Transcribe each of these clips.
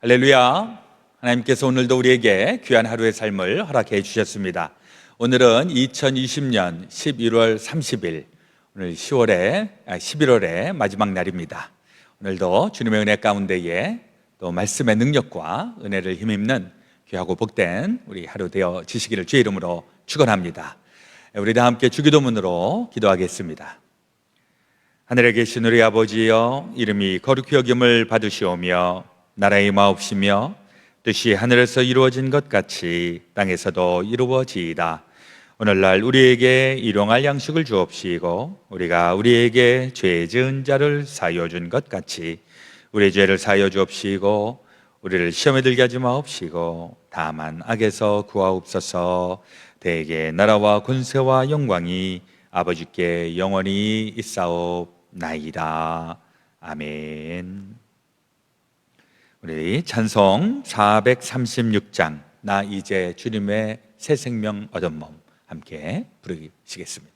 할렐루야. 하나님께서 오늘도 우리에게 귀한 하루의 삶을 허락해 주셨습니다. 오늘은 2020년 11월 30일, 오늘 11월의 마지막 날입니다. 오늘도 주님의 은혜 가운데에 또 말씀의 능력과 은혜를 힘입는 귀하고 복된 우리 하루 되어지시기를 주의 이름으로 축원합니다. 우리 다 함께 주기도문으로 기도하겠습니다. 하늘에 계신 우리 아버지여, 이름이 거룩히 여김을 받으시오며 나라의 마옵시며 뜻이 하늘에서 이루어진 것 같이 땅에서도 이루어지이다. 오늘날 우리에게 일용할 양식을 주옵시고 우리가 우리에게 죄 지은 자를 사하여 준 것 같이 우리의 죄를 사하여 주옵시고 우리를 시험에 들게 하지 마옵시고 다만 악에서 구하옵소서. 대개 나라와 권세와 영광이 아버지께 영원히 있사옵나이다. 아멘. 우리 찬송 436장 나 이제 주님의 새 생명 얻은 몸 함께 부르시겠습니다.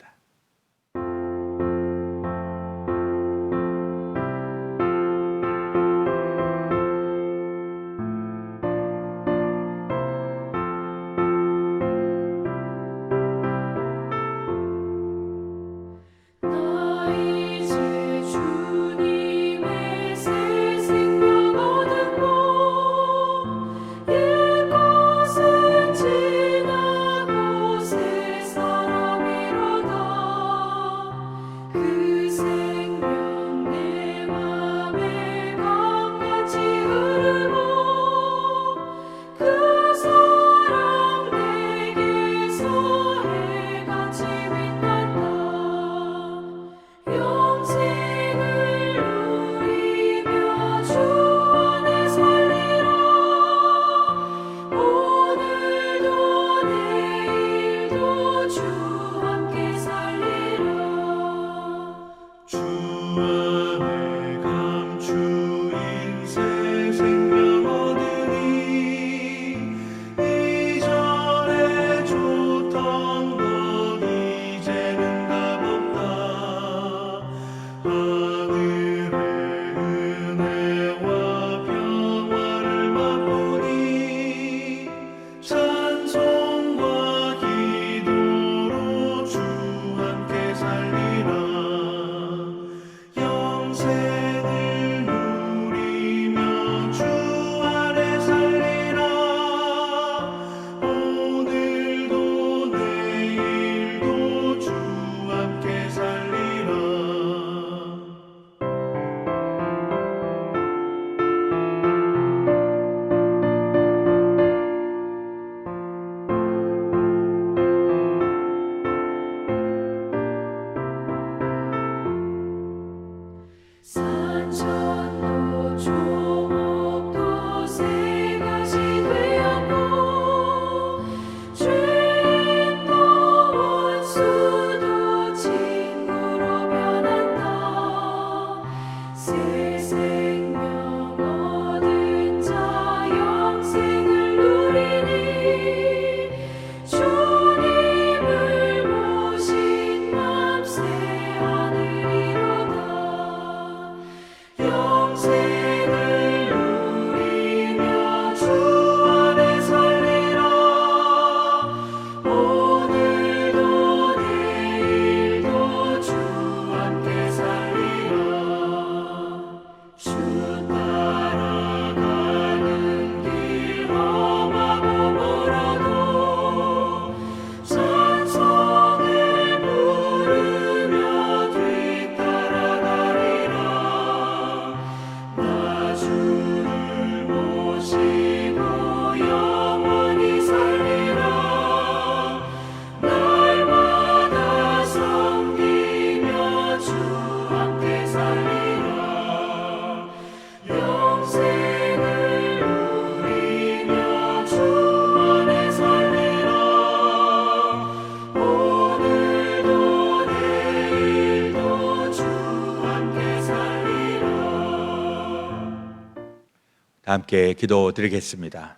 함께 기도드리겠습니다.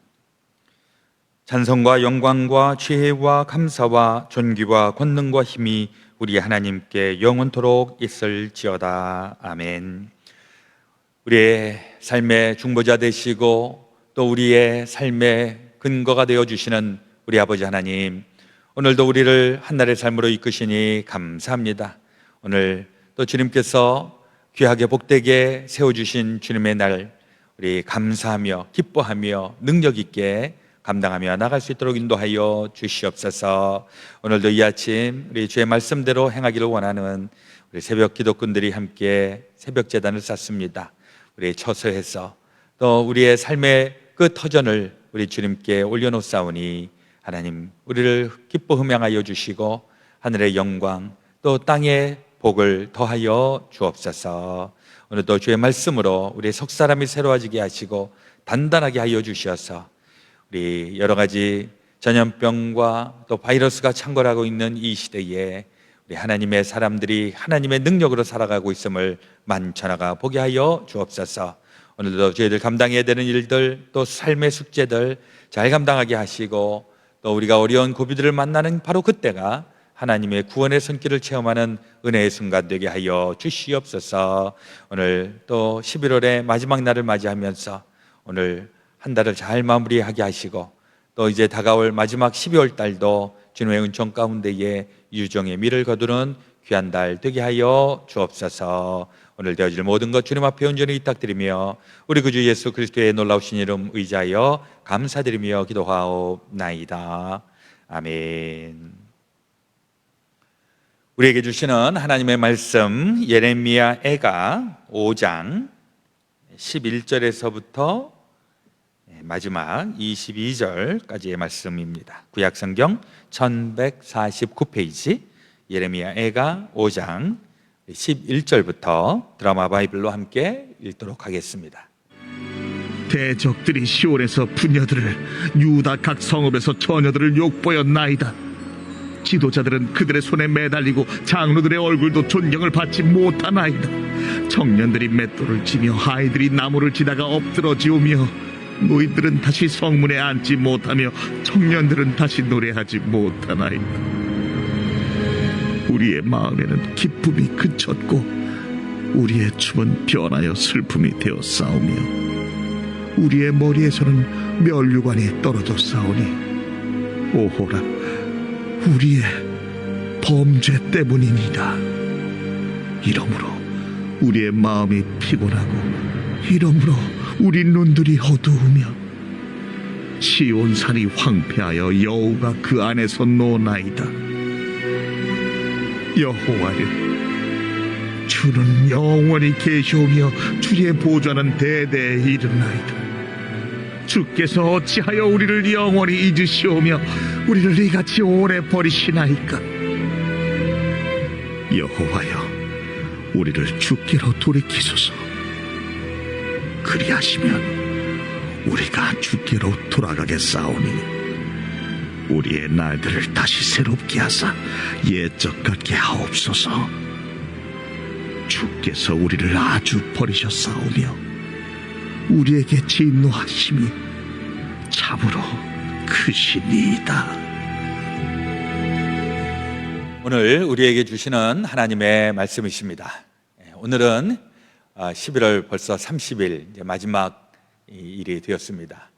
찬송과 영광과 지혜와 감사와 존귀와 권능과 힘이 우리 하나님께 영원토록 있을지어다. 아멘. 우리의 삶의 중보자 되시고 또 우리의 삶의 근거가 되어 주시는 우리 아버지 하나님, 오늘도 우리를 한날의 삶으로 이끄시니 감사합니다. 오늘 또 주님께서 귀하게 복되게 세워주신 주님의 날, 우리 감사하며 기뻐하며 능력 있게 감당하며 나갈 수 있도록 인도하여 주시옵소서. 오늘도 이 아침 우리 주의 말씀대로 행하기를 원하는 우리 새벽 기도꾼들이 함께 새벽 제단을 쌓습니다. 우리 처소에서 또 우리의 삶의 그 터전을 우리 주님께 올려놓사오니 하나님, 우리를 기뻐 흠양하여 주시고 하늘의 영광 또 땅의 복을 더하여 주옵소서. 오늘도 주의 말씀으로 우리 속 사람이 새로워지게 하시고 단단하게 하여 주셔서 우리 여러 가지 전염병과 또 바이러스가 창궐하고 있는 이 시대에 우리 하나님의 사람들이 하나님의 능력으로 살아가고 있음을 만천하가 보게 하여 주옵소서. 오늘도 저희들 감당해야 되는 일들 또 삶의 숙제들 잘 감당하게 하시고 또 우리가 어려운 고비들을 만나는 바로 그때가 하나님의 구원의 손길을 체험하는 은혜의 순간 되게 하여 주시옵소서. 오늘 또 11월의 마지막 날을 맞이하면서 오늘 한 달을 잘 마무리하게 하시고 또 이제 다가올 마지막 12월 달도 주님의 은총 가운데에 유정의 미를 거두는 귀한 달 되게 하여 주옵소서. 오늘 되어질 모든 것 주님 앞에 온전히 부탁드리며 우리 구주 예수 그리스도의 놀라우신 이름 의지하여 감사드리며 기도하옵나이다. 아멘. 우리에게 주시는 하나님의 말씀, 예레미야 애가 5장 11절에서부터 마지막 22절까지의 말씀입니다. 구약성경 1149페이지 예레미야 애가 5장 11절부터 드라마 바이블로 함께 읽도록 하겠습니다. 대적들이 시온에서 부녀들을, 유다 각 성읍에서 처녀들을 욕보였나이다. 지도자들은 그들의 손에 매달리고 장로들의 얼굴도 존경을 받지 못하나이다. 청년들이 맷돌을 치며 아이들이 나무를 치다가 엎드러지우며 노인들은 다시 성문에 앉지 못하며 청년들은 다시 노래하지 못하나이다. 우리의 마음에는 기쁨이 그쳤고 우리의 춤은 변하여 슬픔이 되어 싸우며 우리의 머리에서는 면류관이 떨어져 싸우니 오호라, 우리의 범죄 때문이니이다. 이러므로 우리의 마음이 피곤하고 이러므로 우리 눈들이 어두우며 시온산이 황폐하여 여우가 그 안에서 노나이다. 여호와여, 주는 영원히 계시오며 주의 보좌는 대대에 이르나이다. 주께서 어찌하여 우리를 영원히 잊으시오며 우리를 이같이 오래 버리시나이까. 여호와여, 우리를 주께로 돌이키소서. 그리하시면 우리가 주께로 돌아가겠사오니 우리의 날들을 다시 새롭게 하사 옛적 같게 하옵소서. 주께서 우리를 아주 버리셨사오며 우리에게 진노하심이 참으로 크시니이다. 오늘 우리에게 주시는 하나님의 말씀이십니다. 오늘은 11월 벌써 30일 이제 마지막 일이 되었습니다.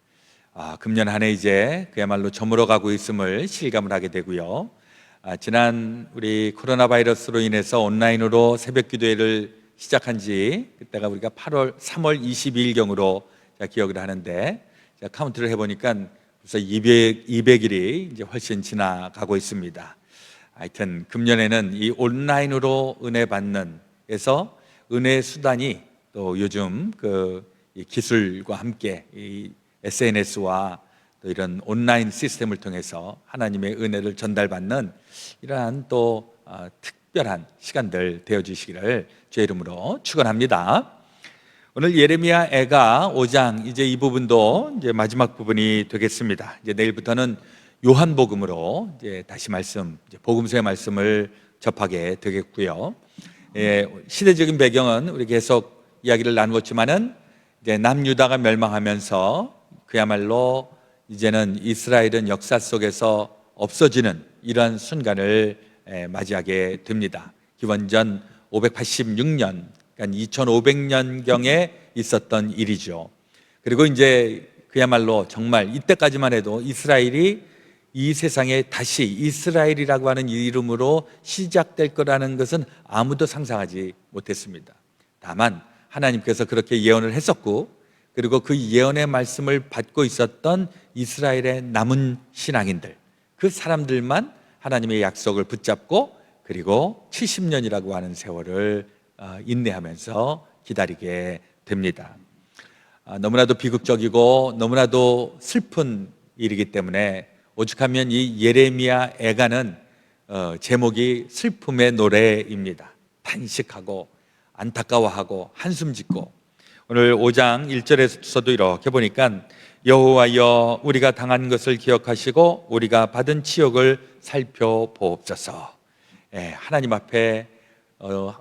금년 한 해 이제 그야말로 저물어 가고 있음을 실감을 하게 되고요. 지난 우리 코로나 바이러스로 인해서 온라인으로 새벽 기도회를 시작한 지 그때가 우리가 3월 22일경으로 기억을 하는데 카운트를 해보니까 벌써 200일이 이제 훨씬 지나가고 있습니다. 하여튼 금년에는 이 온라인으로 은혜 받는 에서 은혜의 수단이 또 요즘 이 기술과 함께 이 SNS와 또 이런 온라인 시스템을 통해서 하나님의 은혜를 전달받는 이러한 또 특별한 시간들 되어주시기를 주의 이름으로 축원합니다. 오늘 예레미야 애가 5장 이제 이 부분도 이제 마지막 부분이 되겠습니다. 이제 내일부터는 요한복음으로 이제 다시 이제 복음서의 말씀을 접하게 되겠고요. 시대적인 배경은 우리 계속 이야기를 나누었지만은 이제 남유다가 멸망하면서 그야말로 이제는 이스라엘은 역사 속에서 없어지는 이러한 순간을 맞이하게 됩니다. 기원전 586년, 그러니까 2500년경에 있었던 일이죠. 그리고 이제 그야말로 정말 이때까지만 해도 이스라엘이 이 세상에 다시 이스라엘이라고 하는 이름으로 시작될 거라는 것은 아무도 상상하지 못했습니다. 다만 하나님께서 그렇게 예언을 했었고, 그리고 그 예언의 말씀을 받고 있었던 이스라엘의 남은 신앙인들, 그 사람들만 하나님의 약속을 붙잡고, 그리고 70년이라고 하는 세월을 인내하면서 기다리게 됩니다. 너무나도 비극적이고 너무나도 슬픈 일이기 때문에 오죽하면 이 예레미야 애가는 제목이 슬픔의 노래입니다. 탄식하고 안타까워하고 한숨 짓고, 오늘 5장 1절에서도 이렇게 보니까 여호와여 우리가 당한 것을 기억하시고 우리가 받은 치욕을 살펴보옵소서. 하나님 앞에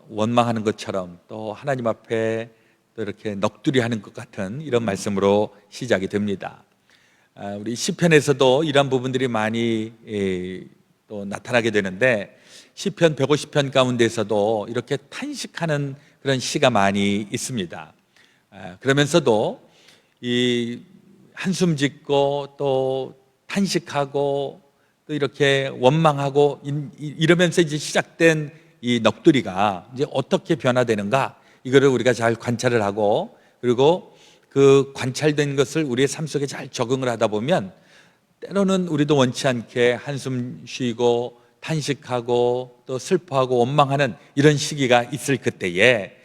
원망하는 것처럼, 또 하나님 앞에 또 이렇게 넋두리하는 것 같은 이런 말씀으로 시작이 됩니다. 우리 시편에서도 이런 부분들이 많이 또 나타나게 되는데, 시편 150편 가운데서도 이렇게 탄식하는 그런 시가 많이 있습니다. 그러면서도 이 한숨 짓고 또 탄식하고 또 이렇게 원망하고 이러면서 이제 시작된 이 넋두리가 이제 어떻게 변화되는가, 이거를 우리가 잘 관찰을 하고, 그리고 그 관찰된 것을 우리의 삶 속에 잘 적응을 하다 보면 때로는 우리도 원치 않게 한숨 쉬고 탄식하고 또 슬퍼하고 원망하는 이런 시기가 있을 그때에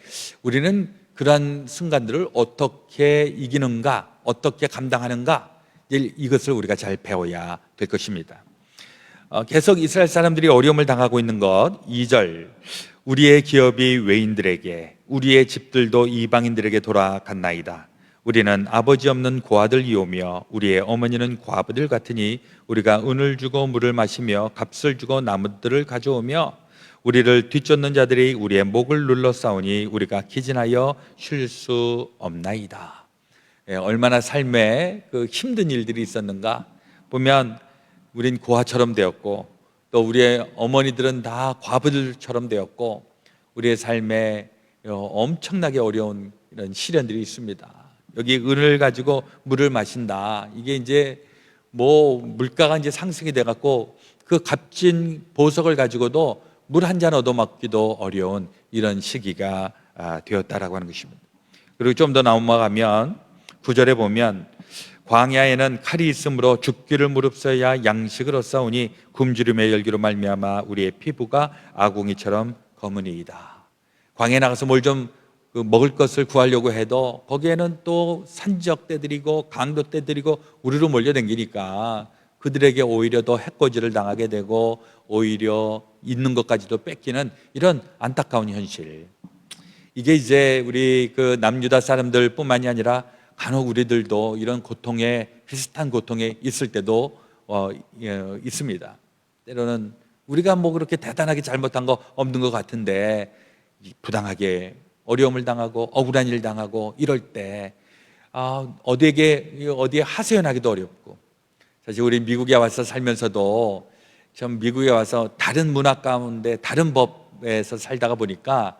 우리는 그러한 순간들을 어떻게 이기는가, 어떻게 감당하는가, 이것을 우리가 잘 배워야 될 것입니다. 계속 이스라엘 사람들이 어려움을 당하고 있는 것, 2절 우리의 기업이 외인들에게, 우리의 집들도 이방인들에게 돌아갔나이다. 우리는 아버지 없는 고아들이오며 우리의 어머니는 과부들 같으니 우리가 은을 주고 물을 마시며 값을 주고 나무들을 가져오며 우리를 뒤쫓는 자들이 우리의 목을 눌러 싸우니 우리가 기진하여 쉴 수 없나이다. 얼마나 삶에 그 힘든 일들이 있었는가 보면, 우린 고아처럼 되었고 또 우리의 어머니들은 다 과부들처럼 되었고, 우리의 삶에 엄청나게 어려운 이런 시련들이 있습니다. 여기 은을 가지고 물을 마신다, 이게 이제 뭐 물가가 이제 상승이 돼 갖고 그 값진 보석을 가지고도 물 한 잔 얻어먹기도 어려운 이런 시기가 되었다라고 하는 것입니다. 그리고 좀 더 넘어가면 9절에 보면 광야에는 칼이 있으므로 죽기를 무릅써야 양식을 얻사오니 굶주림의 열기로 말미암아 우리의 피부가 아궁이처럼 검으니이다. 광야에 나가서 뭘 좀 먹을 것을 구하려고 해도 거기에는 또 산적 떼들이고 강도 떼들이고 우리로 몰려다니니까 그들에게 오히려 더 해코지를 당하게 되고 오히려 있는 것까지도 뺏기는 이런 안타까운 현실. 이게 이제 우리 그 남유다 사람들 뿐만이 아니라 간혹 우리들도 이런 고통에, 비슷한 고통에 있을 때도 있습니다. 때로는 우리가 뭐 그렇게 대단하게 잘못한 거 없는 것 같은데 부당하게 어려움을 당하고 억울한 일 당하고 이럴 때 어디에 하소연하기도 어렵고, 사실 우리 미국에 와서 살면서도 참 미국에 와서 다른 문화 가운데 다른 법에서 살다가 보니까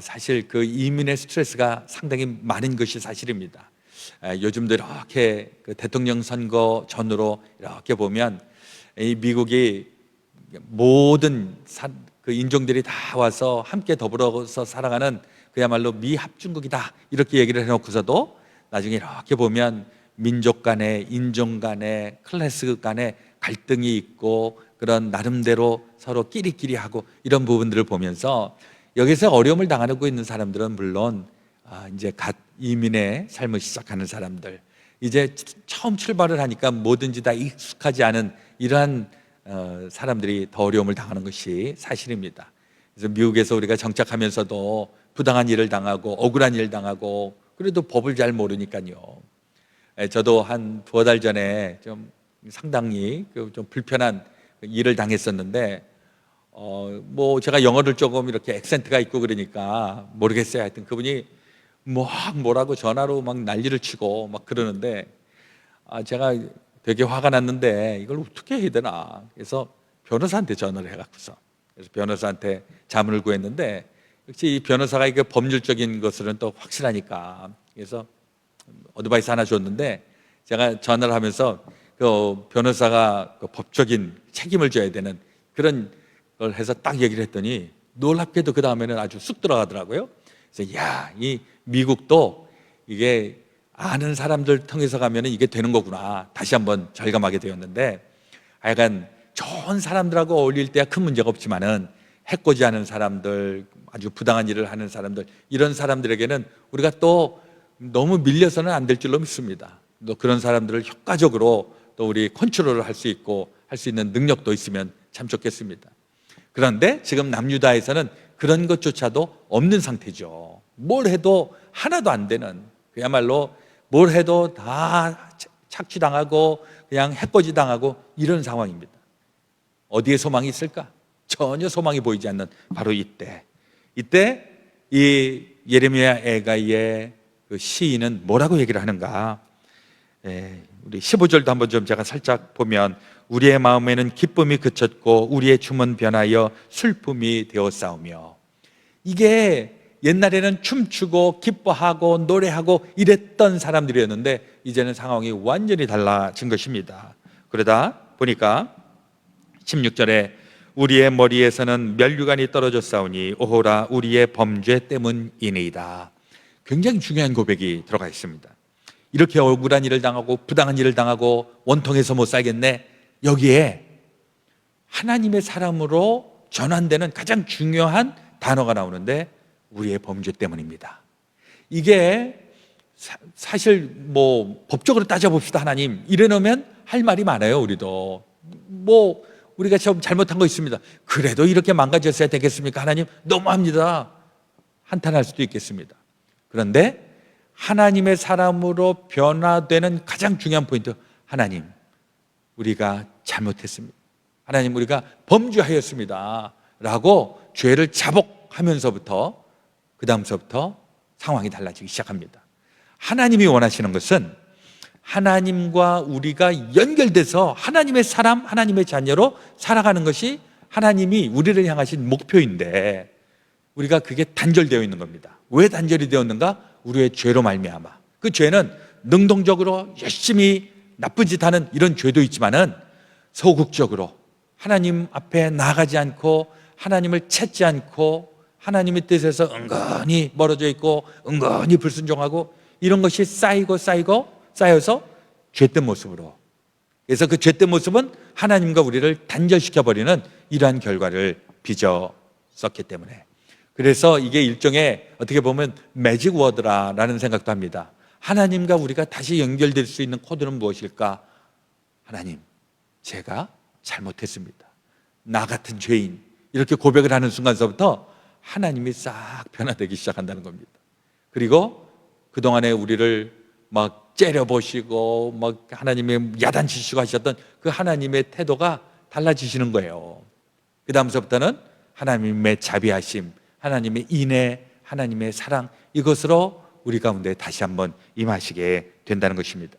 사실 그 이민의 스트레스가 상당히 많은 것이 사실입니다. 요즘도 이렇게 그 대통령 선거 전으로 이렇게 보면 이 미국이 모든 그 인종들이 다 와서 함께 더불어서 살아가는 그야말로 미합중국이다, 이렇게 얘기를 해놓고서도 나중에 이렇게 보면 민족 간에, 인종 간에, 클래스 간에 갈등이 있고 그런 나름대로 서로 끼리끼리 하고 이런 부분들을 보면서 여기서 어려움을 당하고 있는 사람들은 물론 이제 갓 이민의 삶을 시작하는 사람들, 이제 처음 출발을 하니까 뭐든지 다 익숙하지 않은 이러한 사람들이 더 어려움을 당하는 것이 사실입니다. 그래서 미국에서 우리가 정착하면서도 부당한 일을 당하고 억울한 일을 당하고, 그래도 법을 잘 모르니까요. 저도 한 2달 전에 좀 상당히 좀 불편한 일을 당했었는데 뭐 제가 영어를 조금 이렇게 액센트가 있고 그러니까 모르겠어요. 하여튼 그분이 뭐라고 전화로 막 난리를 치고 막 그러는데 제가 되게 화가 났는데 이걸 어떻게 해야 되나, 그래서 변호사한테 전화를 해갖고서, 그래서 변호사한테 자문을 구했는데 역시 이 변호사가 이게 법률적인 것들은 또 확실하니까, 그래서 어드바이스 하나 줬는데 제가 전화를 하면서 그 변호사가 그 법적인 책임을 져야 되는 그런 걸 해서 딱 얘기를 했더니 놀랍게도 그 다음에는 아주 쑥 들어가더라고요. 그래서 야, 이 미국도 이게 아는 사람들 통해서 가면은 이게 되는 거구나. 다시 한번 절감하게 되었는데, 하여간 좋은 사람들하고 어울릴 때야 큰 문제가 없지만은 해코지하는 사람들, 아주 부당한 일을 하는 사람들, 이런 사람들에게는 우리가 또 너무 밀려서는 안 될 줄로 믿습니다. 또 그런 사람들을 효과적으로 또 우리 컨트롤을 할 수 있고 할 수 있는 능력도 있으면 참 좋겠습니다. 그런데 지금 남유다에서는 그런 것조차도 없는 상태죠. 뭘 해도 하나도 안 되는, 그야말로 뭘 해도 다 착취당하고 그냥 해코지 당하고 이런 상황입니다. 어디에 소망이 있을까? 전혀 소망이 보이지 않는 바로 이때 이 예레미야 애가의 그 시인은 뭐라고 얘기를 하는가? 우리 15절도 한번 좀 제가 살짝 보면, 우리의 마음에는 기쁨이 그쳤고 우리의 춤은 변하여 슬픔이 되었사오며. 이게 옛날에는 춤추고 기뻐하고 노래하고 이랬던 사람들이었는데 이제는 상황이 완전히 달라진 것입니다. 그러다 보니까 16절에 우리의 머리에서는 면류관이 떨어졌사오니 오호라 우리의 범죄 때문이니이다. 굉장히 중요한 고백이 들어가 있습니다. 이렇게 억울한 일을 당하고 부당한 일을 당하고 원통해서 못 살겠네. 여기에 하나님의 사람으로 전환되는 가장 중요한 단어가 나오는데 우리의 범죄 때문입니다. 이게 사실 뭐 법적으로 따져봅시다 하나님 이래놓으면 할 말이 많아요. 우리도 뭐 우리가 좀 잘못한 거 있습니다. 그래도 이렇게 망가졌어야 되겠습니까? 하나님 너무합니다. 한탄할 수도 있겠습니다. 그런데 하나님의 사람으로 변화되는 가장 중요한 포인트, 하나님 우리가 잘못했습니다. 하나님 우리가 범죄하였습니다 라고 죄를 자복하면서부터 그 다음서부터 상황이 달라지기 시작합니다. 하나님이 원하시는 것은 하나님과 우리가 연결돼서 하나님의 사람, 하나님의 자녀로 살아가는 것이 하나님이 우리를 향하신 목표인데 우리가 그게 단절되어 있는 겁니다. 왜 단절이 되었는가? 우리의 죄로 말미암아. 그 죄는 능동적으로 열심히 나쁜 짓 하는 이런 죄도 있지만은 소극적으로 하나님 앞에 나가지 않고 하나님을 찾지 않고 하나님의 뜻에서 은근히 멀어져 있고 은근히 불순종하고 이런 것이 쌓여서 죄된 모습으로, 그래서 그 죄된 모습은 하나님과 우리를 단절시켜버리는 이러한 결과를 빚었었기 때문에, 그래서 이게 일종의 어떻게 보면 매직 워드라는 생각도 합니다. 하나님과 우리가 다시 연결될 수 있는 코드는 무엇일까? 하나님, 제가 잘못했습니다. 나 같은 죄인, 이렇게 고백을 하는 순간서부터 하나님이 싹 변화되기 시작한다는 겁니다. 그리고 그동안에 우리를 막 째려보시고 막 하나님의 야단치시고 하셨던 그 하나님의 태도가 달라지시는 거예요. 그 다음서부터는 하나님의 자비하심, 하나님의 인애, 하나님의 사랑, 이것으로 우리 가운데 다시 한번 임하시게 된다는 것입니다.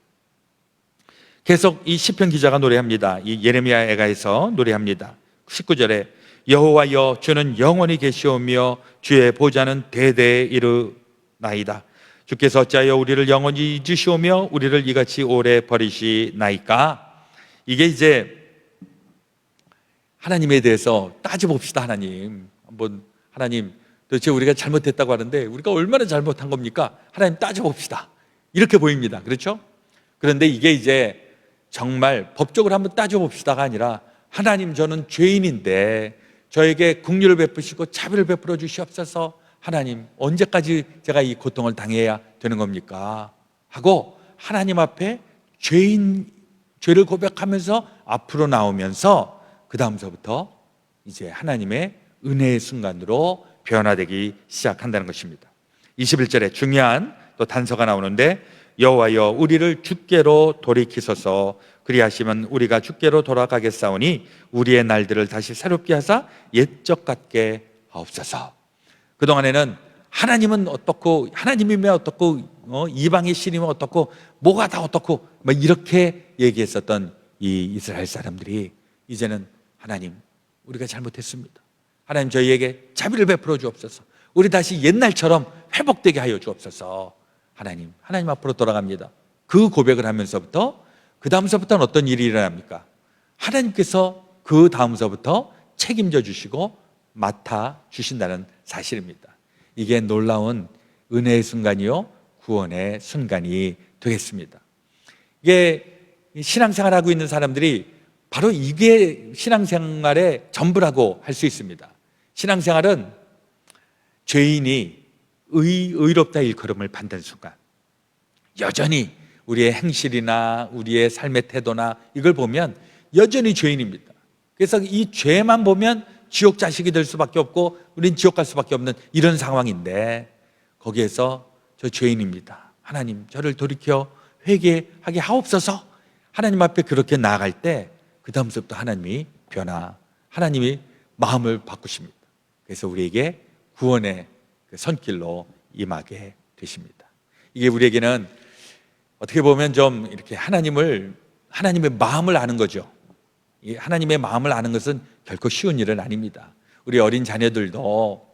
계속 이 시편 기자가 노래합니다. 이 예레미야 애가에서 노래합니다. 19절에 여호와여 주는 영원히 계시오며 주의 보좌는 대대에 이르나이다. 주께서 어찌하여 우리를 영원히 잊으시오며 우리를 이같이 오래 버리시나이까? 이게 이제 하나님에 대해서 따져봅시다. 하나님 한번, 하나님 도대체 우리가 잘못했다고 하는데 우리가 얼마나 잘못한 겁니까? 하나님 따져봅시다, 이렇게 보입니다. 그렇죠? 그런데 이게 이제 정말 법적으로 한번 따져봅시다가 아니라, 하나님 저는 죄인인데 저에게 긍휼을 베푸시고 자비를 베풀어 주시옵소서. 하나님 언제까지 제가 이 고통을 당해야 되는 겁니까? 하고 하나님 앞에 죄를 고백하면서 앞으로 나오면서 그 다음서부터 이제 하나님의 은혜의 순간으로 변화되기 시작한다는 것입니다. 21절에 중요한 또 단서가 나오는데, 여호와여 우리를 주께로 돌이키소서. 그리하시면 우리가 주께로 돌아가겠사오니 우리의 날들을 다시 새롭게 하사 옛적 같게 하옵소서. 그동안에는 하나님은 어떻고, 하나님이면 어떻고, 이방의 신이면 어떻고, 뭐가 다 어떻고 막 이렇게 얘기했었던 이 이스라엘 사람들이 이제는 하나님 우리가 잘못했습니다. 하나님 저희에게 자비를 베풀어 주옵소서. 우리 다시 옛날처럼 회복되게 하여 주옵소서. 하나님 앞으로 돌아갑니다. 그 고백을 하면서부터 그 다음서부터는 어떤 일이 일어납니까? 하나님께서 그 다음서부터 책임져 주시고 맡아 주신다는 사실입니다. 이게 놀라운 은혜의 순간이요, 구원의 순간이 되겠습니다. 이게 신앙생활하고 있는 사람들이 바로 이게 신앙생활의 전부라고 할 수 있습니다. 신앙생활은 죄인이 의롭다 일컬음을 받는 순간, 여전히 우리의 행실이나 우리의 삶의 태도나 이걸 보면 여전히 죄인입니다. 그래서 이 죄만 보면 지옥 자식이 될 수밖에 없고 우린 지옥 갈 수밖에 없는 이런 상황인데, 거기에서 저 죄인입니다, 하나님 저를 돌이켜 회개하게 하옵소서, 하나님 앞에 그렇게 나아갈 때 그 다음부터 하나님이 하나님이 마음을 바꾸십니다. 그래서 우리에게 구원의 그 손길로 임하게 되십니다. 이게 우리에게는 어떻게 보면 좀 이렇게 하나님의 마음을 아는 거죠. 이 하나님의 마음을 아는 것은 결코 쉬운 일은 아닙니다. 우리 어린 자녀들도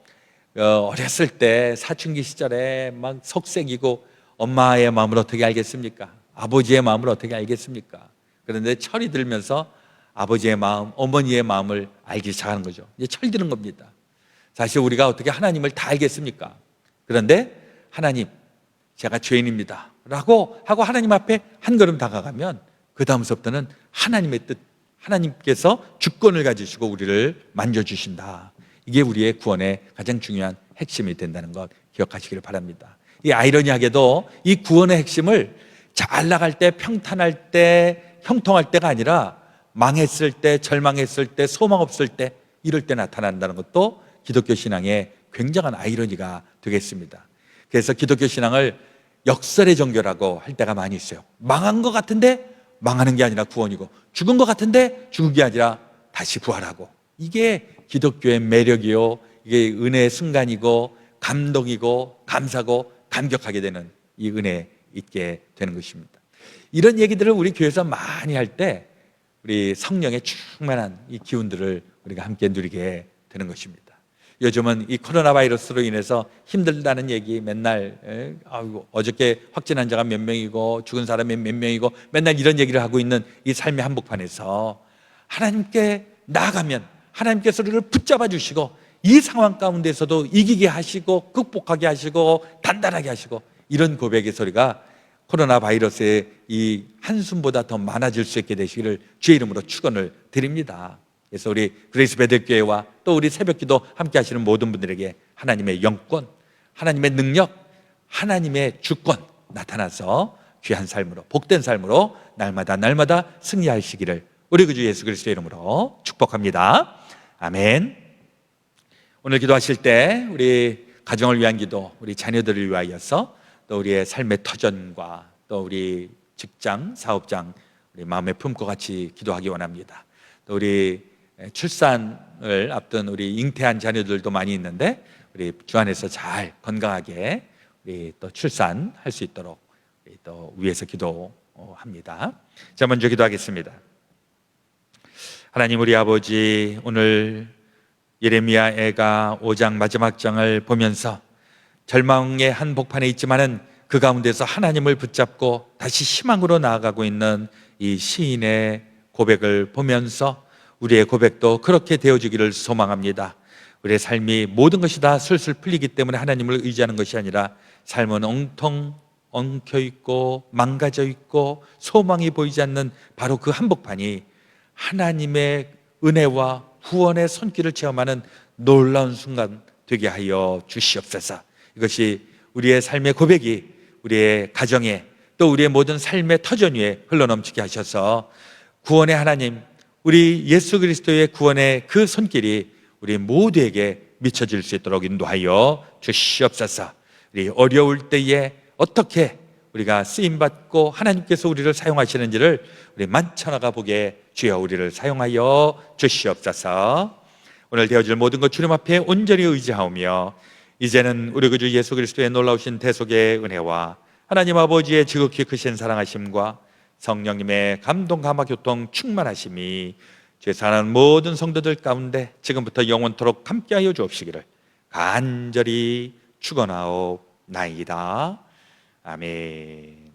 어렸을 때 사춘기 시절에 막 속색이고 엄마의 마음을 어떻게 알겠습니까? 아버지의 마음을 어떻게 알겠습니까? 그런데 철이 들면서 아버지의 마음, 어머니의 마음을 알기 시작하는 거죠. 이제 철 드는 겁니다. 사실 우리가 어떻게 하나님을 다 알겠습니까? 그런데 하나님, 제가 죄인입니다 라고 하고 하나님 앞에 한 걸음 다가가면 그 다음서부터는 하나님의 뜻, 하나님께서 주권을 가지시고 우리를 만져주신다. 이게 우리의 구원의 가장 중요한 핵심이 된다는 것 기억하시기를 바랍니다. 이 아이러니하게도 이 구원의 핵심을 잘 나갈 때, 평탄할 때, 형통할 때가 아니라 망했을 때, 절망했을 때, 소망 없을 때, 이럴 때 나타난다는 것도 기독교 신앙의 굉장한 아이러니가 되겠습니다. 그래서 기독교 신앙을 역설의 종교라고 할 때가 많이 있어요. 망한 것 같은데 망하는 게 아니라 구원이고, 죽은 것 같은데 죽은 게 아니라 다시 부활하고, 이게 기독교의 매력이요, 이게 은혜의 순간이고 감동이고 감사고 감격하게 되는 이 은혜 있게 되는 것입니다. 이런 얘기들을 우리 교회에서 많이 할 때 우리 성령의 충만한 이 기운들을 우리가 함께 누리게 되는 것입니다. 요즘은 이 코로나 바이러스로 인해서 힘들다는 얘기 맨날 어저께 확진 환자가 몇 명이고 죽은 사람이 몇 명이고 맨날 이런 얘기를 하고 있는 이 삶의 한복판에서 하나님께 나아가면 하나님께서 우리를 붙잡아 주시고 이 상황 가운데서도 이기게 하시고 극복하게 하시고 단단하게 하시고, 이런 고백의 소리가 코로나 바이러스의 이 한숨보다 더 많아질 수 있게 되시기를 주의 이름으로 축원을 드립니다. 그래서 우리 그레이스 베들교회와 또 우리 새벽기도 함께 하시는 모든 분들에게 하나님의 영권, 하나님의 능력, 하나님의 주권 나타나서 귀한 삶으로, 복된 삶으로 날마다 승리하시기를 우리 구주 예수 그리스도의 이름으로 축복합니다. 아멘. 오늘 기도하실 때 우리 가정을 위한 기도, 우리 자녀들을 위하여서, 또 우리의 삶의 터전과 또 우리 직장, 사업장, 우리 마음에 품고 같이 기도하기 원합니다. 또 우리 출산을 앞둔 우리 잉태한 자녀들도 많이 있는데 우리 주 안에서 잘 건강하게 우리 또 출산할 수 있도록 우리 또 위에서 기도합니다. 자, 먼저 기도하겠습니다. 하나님, 우리 아버지, 오늘 예레미야 애가 5장 마지막 장을 보면서 절망의 한복판에 있지만은 그 가운데서 하나님을 붙잡고 다시 희망으로 나아가고 있는 이 시인의 고백을 보면서 우리의 고백도 그렇게 되어주기를 소망합니다. 우리의 삶이 모든 것이 다 술술 풀리기 때문에 하나님을 의지하는 것이 아니라 삶은 엉텅 엉켜 있고 망가져 있고 소망이 보이지 않는 바로 그 한복판이 하나님의 은혜와 구원의 손길을 체험하는 놀라운 순간 되게 하여 주시옵소서. 이것이 우리의 삶의 고백이 우리의 가정에, 또 우리의 모든 삶의 터전 위에 흘러넘치게 하셔서 구원의 하나님, 우리 예수 그리스도의 구원의 그 손길이 우리 모두에게 미쳐질 수 있도록 인도하여 주시옵소서. 우리 어려울 때에 어떻게 우리가 쓰임받고 하나님께서 우리를 사용하시는지를 우리 만천하가 보게 주여 우리를 사용하여 주시옵소서. 오늘 되어질 모든 것 주님 앞에 온전히 의지하오며, 이제는 우리 구주 예수 그리스도의 놀라우신 대속의 은혜와 하나님 아버지의 지극히 크신 사랑하심과 성령님의 감동 감화 교통 충만하심이 죄 사는 모든 성도들 가운데 지금부터 영원토록 함께하여 주옵시기를 간절히 축원하옵나이다. 아멘.